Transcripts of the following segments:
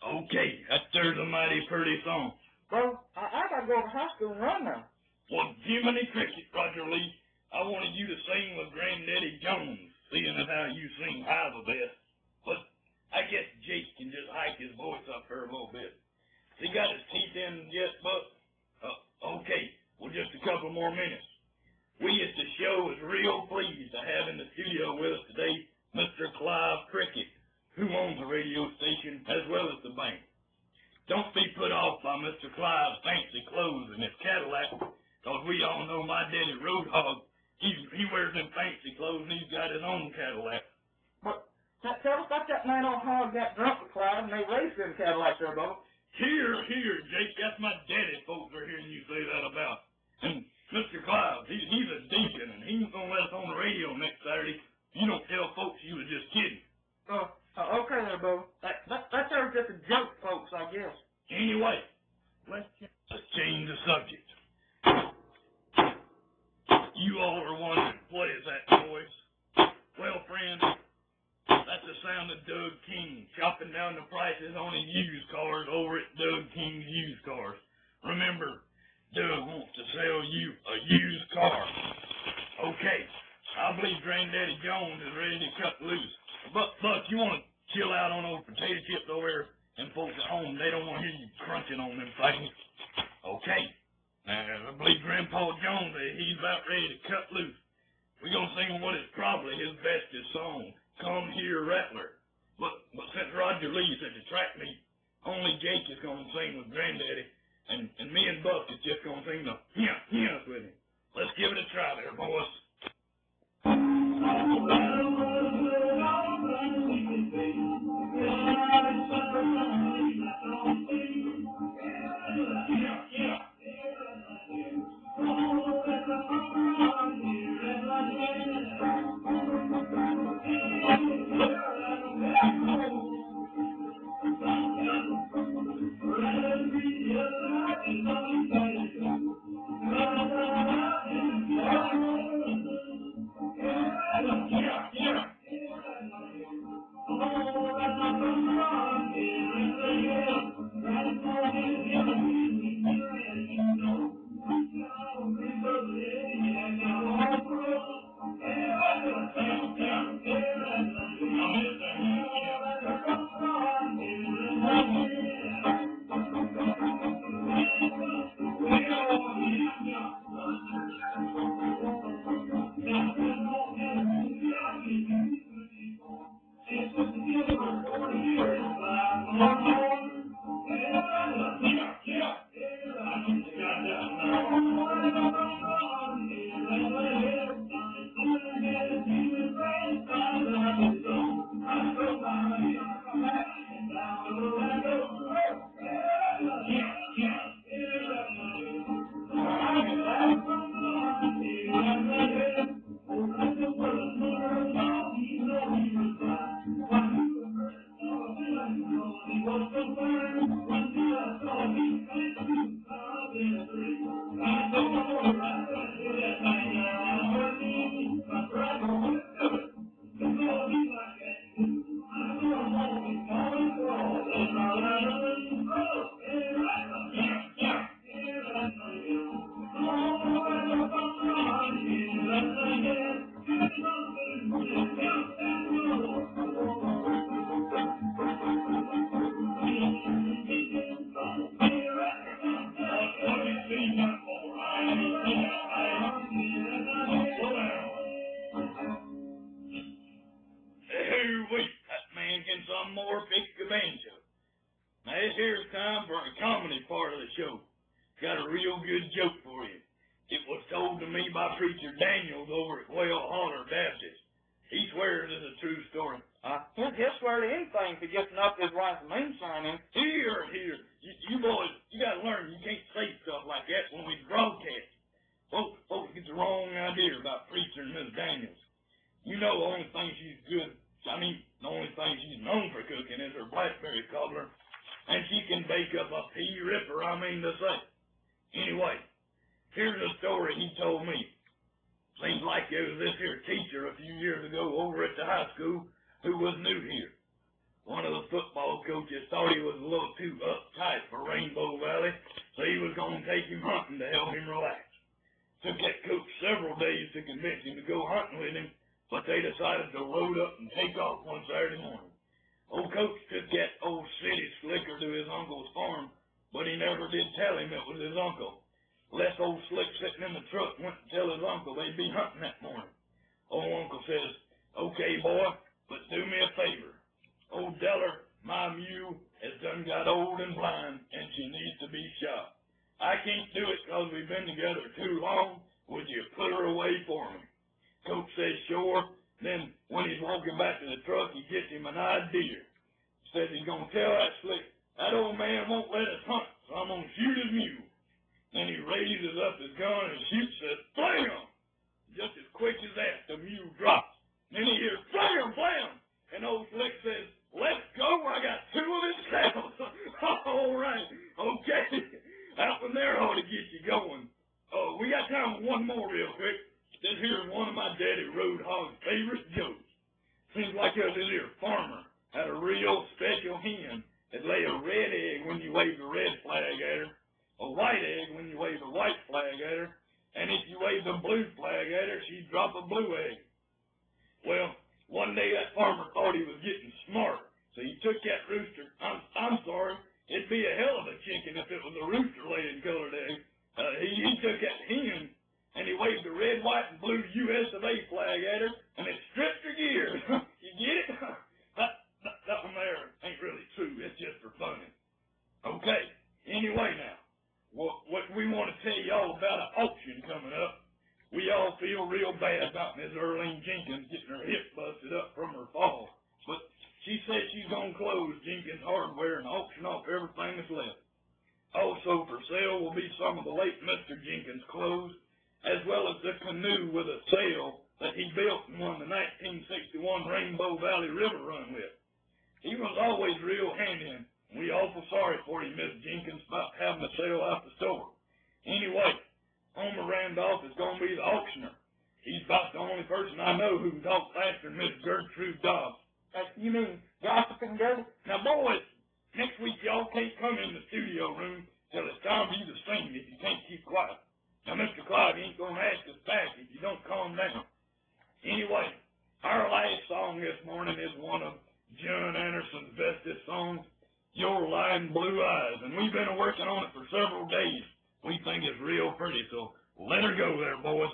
Okay, that there's a mighty pretty song. Well, I gotta go to high school and run now. Well, Jiminy Cricket, Roger Lee, I wanted you to sing with Granddaddy Jones, seeing as how you sing high the best. But I guess Jake can just hike his voice up there a little bit. Has he got his teeth in yet, Buck? Okay, well, just a couple more minutes. We at the show is real pleased to have in the studio with us today Mr. Clive Cricket, who owns the radio station as well as the bank. Don't be put off by Mr. Clive's fancy clothes and his Cadillac, because we all know my daddy Roadhog, he wears them fancy clothes and he's got his own Cadillac. But tell us about that night on Hog got drunk with Clyde and they raced them Cadillacs there, Bubba. Here, Jake, that's my daddy folks are hearing you say that about. And Mr. Clive, he's a deacon and he's going to let us on the radio next Saturday. You don't tell folks you was just kidding. Okay there, Bubba. That's just a joke, folks, I guess. Anyway, let's change the subject. You all are wondering, what is that noise? Well, friends, that's the sound of Doug King chopping down the prices on his used cars over at Doug King's Used Cars. Remember, Doug wants to sell you a used car. Okay, I believe Granddaddy Jones is ready to cut loose. Buck, you want to chill out on those potato chips over there? And folks at home, they don't want to hear you crunching on them things. Okay, now I believe Grandpa Jones, he's about ready to cut loose. We're going to sing what is probably his bestest song, Come Here, Rattler. But since Roger Lee said to track me, only Jake is going to sing with Granddaddy, and me and Buck is just going to sing the yeah with him. Let's give it a try there, boys. one of the football coaches thought he was a little too uptight for Rainbow Valley, so he was going to take him hunting to help him relax. Took that coach several days to convince him to go hunting with him, but they decided to load up and take off one Saturday morning. Old coach took that old city slicker to his uncle's farm, but he never did tell him it was his uncle. Left old Slick sitting in the truck, went to tell his uncle they'd be hunting that morning. Old uncle says, "Okay, boy, but do me a favor. Old Deller, my mule, has done got old and blind, and she needs to be shot. I can't do it 'cause we've been together too long. Would you put her away for me?" Coach says, "Sure." Then, when he's walking back to the truck, he gets him an idea. Says he's going to tell that Slick, "That old man won't let us hunt, so I'm going to shoot his mule." Then he raises up his gun and shoots, says, "Blam!" Just as quick as that, the mule drops. Then he hears, "Blam, blam!" And old Slick says, "Let's go, I got two of his cows." All right, okay. That one there ought to get you going. Oh, we got time for one more real quick. This here's one of my daddy Roadhog's favorite jokes. Seems like this here farmer had a real special hen that lay a red egg when you waved a red flag at her, a white egg when you waved a white flag at her, and if you waved a blue flag at her, she'd drop a blue egg. Well, one day that farmer thought he was getting smart, so he took that rooster. I'm sorry, it'd be a hell of a chicken if it was a rooster laying colored egg. He took that hen and he waved the red, white, and blue U.S. of A flag at her, and it stripped her gears. You get it? That one there ain't really true. It's just for fun. Okay. Anyway, now, what we want to tell y'all about an auction coming up. We all feel real bad about Miss Earlene Jenkins getting her hip busted up from her fall, but she says she's going to close Jenkins Hardware and auction off everything that's left. Also for sale will be some of the late Mr. Jenkins' clothes, as well as the canoe with a sail that he built and won the 1961 Rainbow Valley River Run with. He was always real handy, and we awful sorry for you, Miss Jenkins, about having to sail out the store. Anyway, Homer Randolph is going to be the auctioneer. He's about the only person I know who can talk faster than Miss Gertrude Dobbs. You mean gossiping girl? Now, boys, next week y'all can't come in the studio room till it's time for you to sing if you can't keep quiet. Now, Mr. Clyde ain't going to ask us back if you don't calm down. Anyway, our last song this morning is one of John Anderson's bestest songs, Your Lying Blue Eyes, and we've been working on it for several days. We think it's real pretty, so let her go there, boys.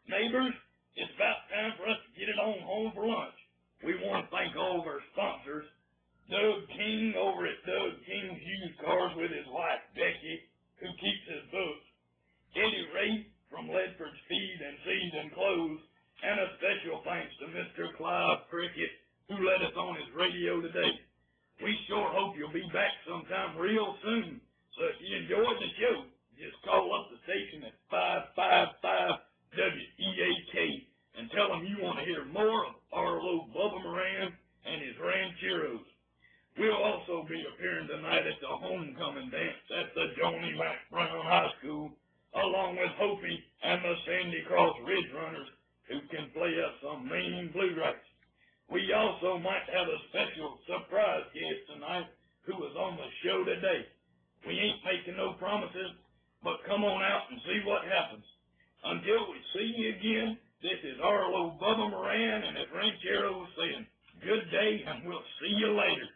Neighbors, it's about time for us to get it on home for lunch. We want to thank all of our sponsors. Doug King over at Doug King's Used Cars with his wife, Becky, who keeps his books. Eddie Ray from Ledford's Feed and Seed and Clothes. And a special thanks to Mr. Clive Cricket, who led us on his radio today. We sure hope you'll be back sometime real soon. So if you enjoyed the show, just call up the station at 555 WEAK and tell them you want to hear more of Arlo Bubba Moran and his Rancheros. We'll also be appearing tonight at the homecoming dance at the Joni Mac Brown High School, along with Hopi and the Sandy Cross Ridge Runners, who can play us some mean bluegrass. We also might have a special surprise guest tonight who is on the show today. We ain't making no promises, but come on out and see what happens. Until we see you again, this is Arlo Bubba Moran and his Rancheros saying good day, and we'll see you later.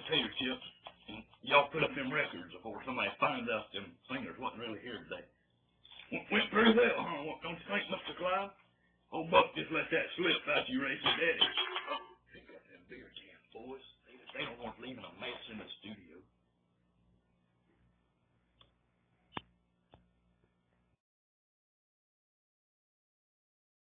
potato chips, and y'all put up them records before somebody finds out them singers wasn't really here today. Went pretty well, huh? Don't you think, Mr. Clyde? Old Buck just let that slip about you racing daddy.